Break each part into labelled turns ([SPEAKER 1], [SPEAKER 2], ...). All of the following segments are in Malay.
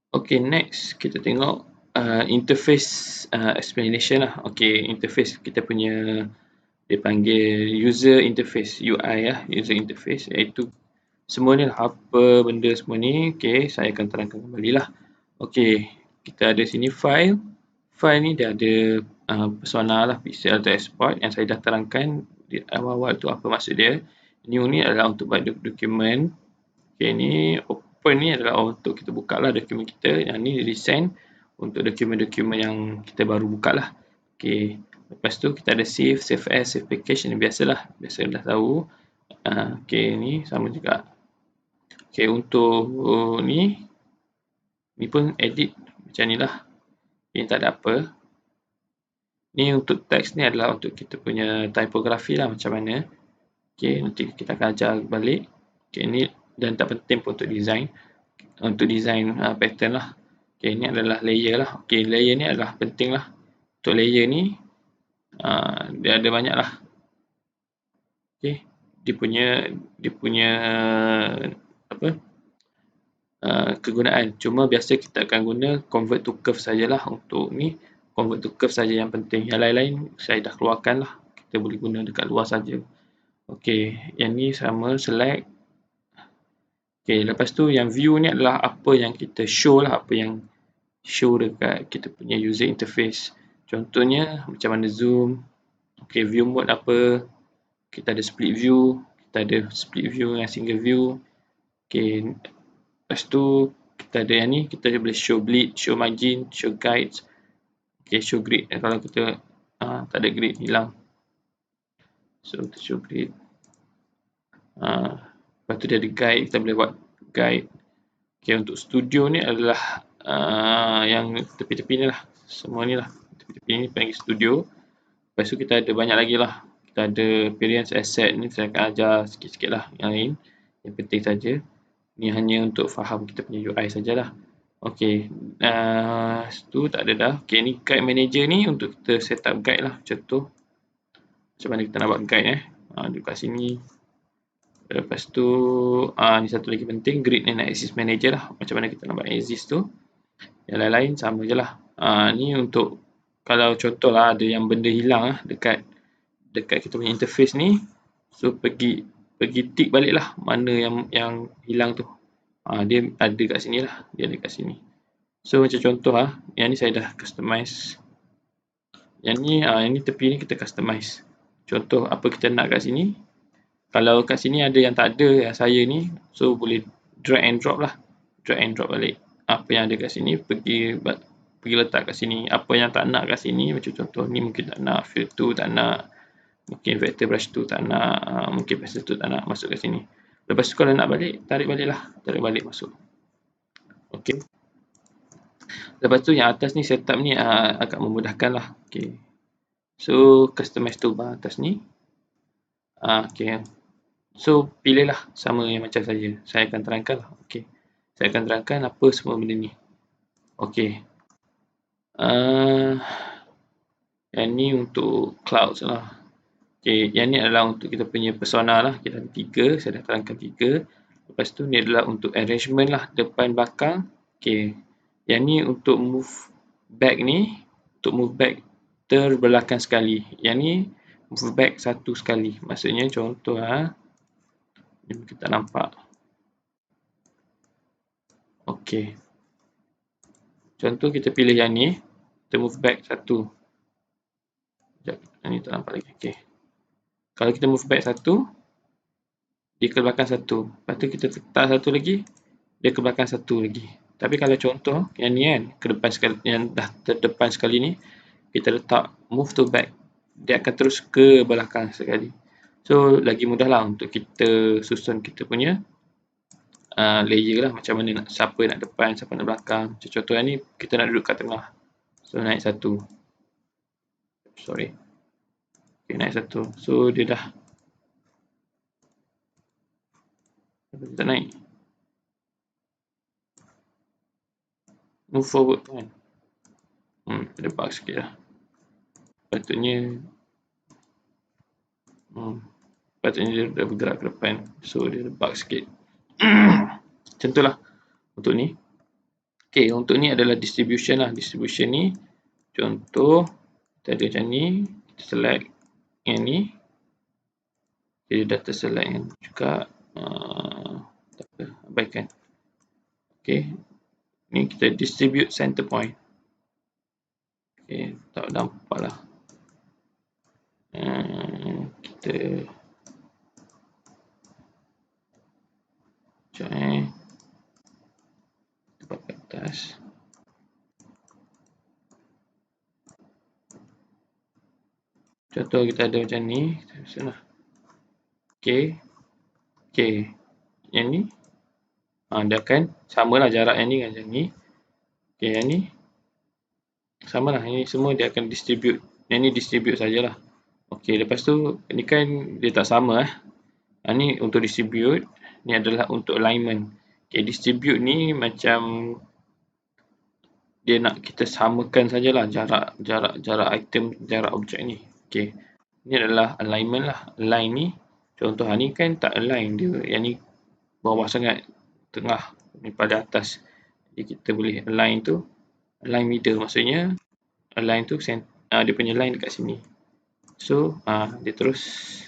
[SPEAKER 1] Okay, next kita tengok interface explanation lah. Okay, interface kita punya dia panggil user interface, UI lah, user interface, iaitu semua ni lah, apa benda semua ni. Okay, saya akan terangkan kembali lah. Okay, kita ada sini file ni dia ada persona lah, pixel atau export yang saya dah terangkan di awal-awal tu apa maksud dia. New ni adalah untuk buat dokumen. Okay, ni open ni adalah untuk kita buka lah dokumen kita. Yang ni resend untuk dokumen-dokumen yang kita baru buka lah. Okay, lepas tu kita ada save as, save package, ni biasalah, biasa dah tahu. Okay, ni sama juga. Okay, untuk ni pun edit macam ni lah. Ini tak ada apa. Ni untuk teks ni adalah untuk kita punya typography lah macam mana. Okay, nanti kita akan ajar balik. Okay, ni dan tak penting pun untuk design. Untuk design pattern lah. Okay, ni adalah layer lah. Okay, layer ni adalah penting lah. Untuk layer ni dia ada banyak lah. Okay, dia punya apa kegunaan. Cuma biasa kita akan guna convert to curve sajalah untuk ni. Convert to curve saja yang penting. Yang lain-lain saya dah keluarkan lah. Kita boleh guna dekat luar saja. Okey, yang ni sama select. Okey, lepas tu yang view ni adalah apa yang kita show lah, apa yang show dekat kita punya user interface. Contohnya macam mana zoom. Okey, view mode apa? Kita ada split view, kita ada split view dengan single view. Okey, lepas tu kita ada yang ni, kita boleh show bleed, show margin, show guides. Okey, show grid. Kalau kita tak ada grid, hilang. So, kita show grid. Lepas tu dia ada guide, kita boleh buat guide. Okay, untuk studio ni adalah yang tepi-tepi ni lah. Semua ni lah. Tepi-tepi ni panggil studio. Lepas tu kita ada banyak lagi lah. Kita ada appearance, asset ni saya akan ajar sikit-sikit lah yang lain. Yang penting saja. Ni hanya untuk faham kita punya UI sajalah. Okay. Tu tak ada dah. Okay, ni guide manager ni untuk kita set up guide lah. Contoh. Macam mana kita nak buat guide duduk kat sini. Lepas tu ni satu lagi penting, grid and axis manager lah. Macam mana kita nak buat axis tu. Yang lain-lain sama je lah. Ni untuk kalau contoh lah ada yang benda hilang lah dekat kita punya interface ni. So pergi tick balik lah mana yang hilang tu. Dia ada kat sini lah. Dia ada kat sini. So macam contoh yang ni saya dah customize. Yang ni tepi ni kita customize. Contoh apa kita nak kat sini. Kalau kat sini ada yang tak ada yang saya ni, so boleh drag and drop lah. Drag and drop balik. Apa yang ada kat sini pergi letak kat sini. Apa yang tak nak kat sini, macam contoh ni mungkin tak nak, fill tu tak nak, mungkin vector brush tu tak nak, mungkin pencil tu tak nak masuk kat sini. Lepas tu kalau nak balik, tarik balik lah. Tarik balik masuk. Okay. Lepas tu yang atas ni setup ni agak memudahkan lah. Okay. So customize toolbar atas ni. Okay. So, pilihlah sama yang macam saya. Saya akan terangkan lah. Okay. Saya akan terangkan apa semua benda ni. Okay. Yang ni untuk clouds lah. Okay. Yang ni adalah untuk kita punya persona lah. Kita ada 3. Saya dah terangkan 3. Lepas tu ni adalah untuk arrangement lah. Depan, belakang. Okay. Yang ni untuk move back ni. Untuk move back terbelakang sekali. Yang ni move back satu sekali. Maksudnya contoh kita nampak. Okey. Contoh kita pilih yang ni. Kita move back satu. Sekejap. Yang ni tak nampak lagi. Okey. Kalau kita move back satu. Dia ke belakang satu. Lepas tu kita letak satu lagi. Dia ke belakang satu lagi. Tapi kalau contoh yang ni kan. Ke depan sekali. Yang dah terdepan sekali ni. Kita letak move to back. Dia akan terus ke belakang sekali. So lagi mudah lah untuk kita susun kita punya layer lah, macam mana siapa nak depan, siapa nak belakang. Contoh yang ni kita nak duduk kat tengah, so naik satu, sorry, okay, naik satu, so dia dah kita naik, move forward kan, ada bug sikit lah, patutnya dia dah bergerak ke depan, so dia ada bug sikit. Macam tu lah untuk ni. Ok, Okey, untuk ni adalah distribution lah. Distribution ni contoh kita ada macam ni, kita select yang ni. Jadi data select yang juga tak apa, abaikan. Okey, ni kita distribute center point. Okey, tak nampak lah. Kita sekejap tempat ke atas. Contoh kita ada macam ni, kita lah. Okey. Okey. Yang ni dia akan samalah jarak yang ni dengan yang ni. Okey, yang ni samalah, yang ni semua dia akan distribute. Yang ni distribute sajalah. Okey, lepas tu ni kan dia tak sama ni untuk distribute, ni adalah untuk alignment. Okey, distribute ni macam dia nak kita samakan sajalah jarak item, jarak objek ni. Okey. Ni adalah alignment lah. Align ni contoh ni kan tak align dia. Yang ni bawah sangat, tengah ni pada atas. Jadi kita boleh align tu, align middle maksudnya align tu dia punya line dekat sini. So dia terus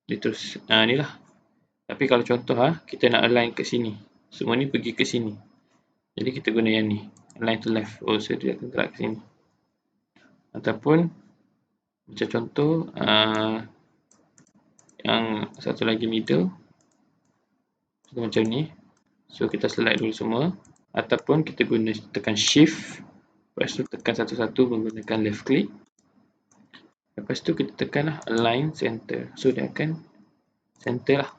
[SPEAKER 1] ni lah. Tapi kalau contoh kita nak align ke sini, semua ni pergi ke sini. Jadi kita guna yang ni, align to left. So dia akan gerak ke sini. Ataupun macam contoh yang satu lagi middle, macam ni. So kita select dulu semua, ataupun kita guna tekan shift, lepas tu tekan satu-satu menggunakan left click. Lepas tu kita tekan align center. So dia akan center lah.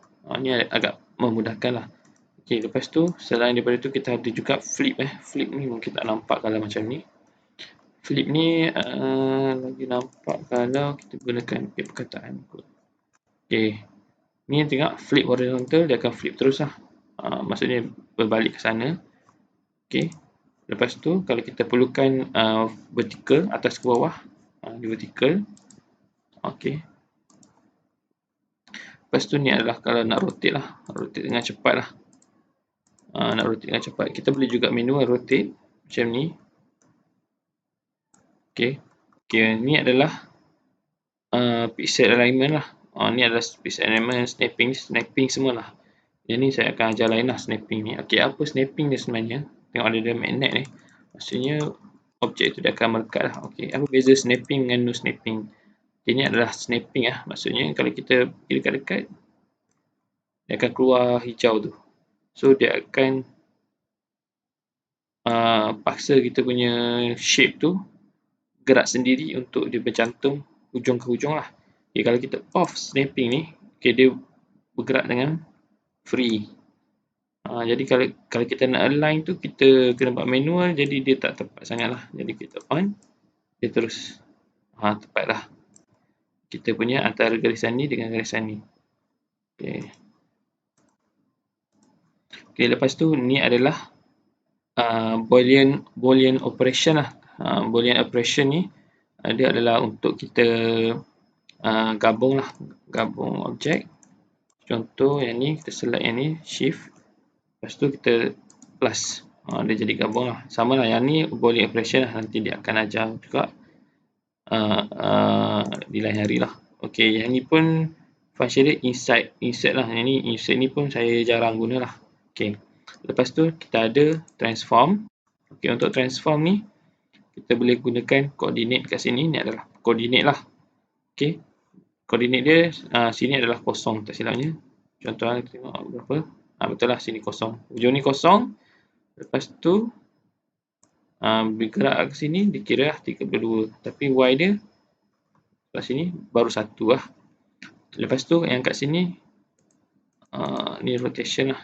[SPEAKER 1] Ni agak memudahkan lah. Okay, lepas tu selain daripada tu kita ada juga flip. Flip ni mungkin tak nampak kalau macam ni. Flip ni lagi nampak kalau kita gunakan perkataan. Okay, ni tengok flip horizontal, dia akan flip terus lah. Maksudnya berbalik ke sana. Okay, lepas tu kalau kita perlukan vertical, atas ke bawah, di vertical. Okay, lepas tu ni adalah kalau nak rotate lah, rotate dengan cepat lah. Nak rotate dengan cepat, kita boleh juga manual rotate macam ni. Okay, ni adalah pixel alignment lah. Ni adalah pixel alignment, snapping semua lah. Yang ni saya akan ajar lain lah, snapping ni. Okay, apa snapping ni sebenarnya? Tengok ada magnet ni. Maksudnya objek tu dia akan melekat lah. Okay, apa beza snapping dengan no snapping? Ini adalah snapping lah. Maksudnya kalau kita pergi dekat-dekat, dia akan keluar hijau tu. So dia akan paksa kita punya shape tu gerak sendiri untuk dia bercantum hujung ke hujung lah. Okay, kalau kita off snapping ni, okay, dia bergerak dengan free. Jadi kalau kita nak align tu, kita kena buat manual, jadi dia tak tepat sangat lah. Jadi kita on, dia terus tepat lah. Kita punya antara garisan ni dengan garisan ni. Okay. Okay, lepas tu ni adalah Boolean operation lah. Boolean operation ni dia adalah untuk kita gabung lah, gabung objek. Contoh yang ni, kita select yang ni, shift. Lepas tu kita plus. Dia jadi gabung lah. Sama lah, yang ni Boolean operation lah. Nanti dia akan ajar juga di lain hari lah. Okay, yang ni pun function dia insert lah. Yang ni insert ni pun saya jarang guna lah. Okay, lepas tu kita ada transform. Okay, untuk transform ni kita boleh gunakan koordinat kat sini. Ni adalah koordinat lah. Okay, koordinat dia sini adalah kosong, tak silapnya. Contoh kita tengok berapa. Betul lah, sini kosong. Hujung ni kosong. Lepas tu bergerak ke sini, dikira lah 32. Tapi Y dia kat sini baru 1 lah. Lepas tu yang kat sini ni rotation lah.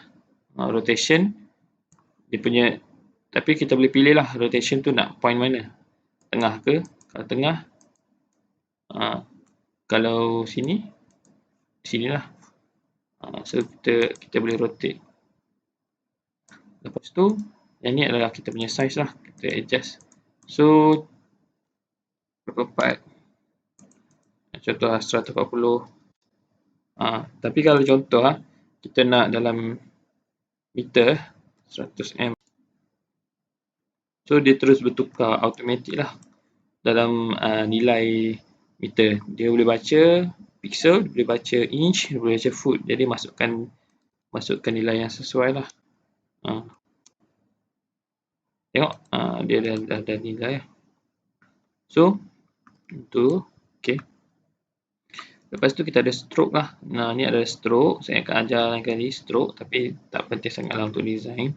[SPEAKER 1] Rotation dia punya, tapi kita boleh pilih lah rotation tu nak point mana. Tengah ke? Kalau tengah, kalau sini, sinilah. So kita boleh rotate. Lepas tu yang ni adalah kita punya size lah. Kita adjust. So berapa part? Contoh 140. Tapi kalau contoh kita nak dalam meter 100 m. So dia terus bertukar automatic lah dalam nilai meter. Dia boleh baca pixel, dia boleh baca inch, dia boleh baca foot. Jadi masukkan nilai yang sesuai lah. Tengok dia dah ada nilai lah. So itu okey. Lepas tu kita ada stroke lah. Nah, ni adalah stroke. Saya akan ajar lain kali stroke, tapi tak penting sangatlah untuk design.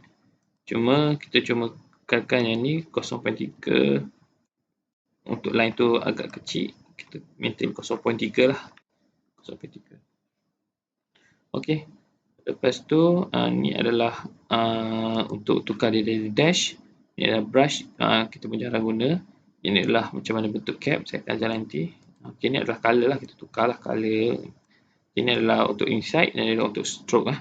[SPEAKER 1] Kita cuma kekalkan yang ni 0.3. Untuk line tu agak kecil, kita maintain 0.3 lah. 0.3. Okey. Lepas tu ni adalah untuk tukar dia dari dash. Ni adalah brush, kita punya cara guna. Ini adalah macam mana bentuk cap, saya akan ajar nanti. Okey, ni adalah color lah, kita tukarlah color. Ini adalah untuk inside, ini adalah untuk stroke lah.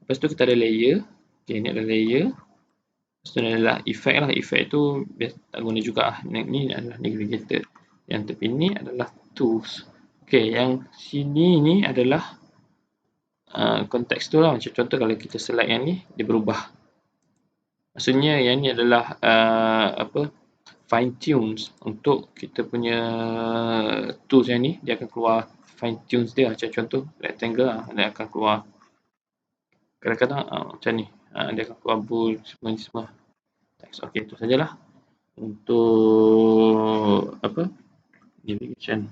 [SPEAKER 1] Lepas tu kita ada layer. Okey, ni adalah layer. Lepas tu adalah effect lah. Effect tu biasa tak guna juga lah. Ni adalah navigator. Yang tepi ni adalah tools. Okey, yang sini ni adalah konteks tu lah. Macam contoh kalau kita select yang ni, dia berubah. Maksudnya yang ni adalah fine tunes untuk kita punya tools yang ni, dia akan keluar fine tunes dia. Macam contoh rectangle lah, dia akan keluar kadang-kadang macam ni, dia akan keluar bold semua. Okey, itu sajalah untuk navigation.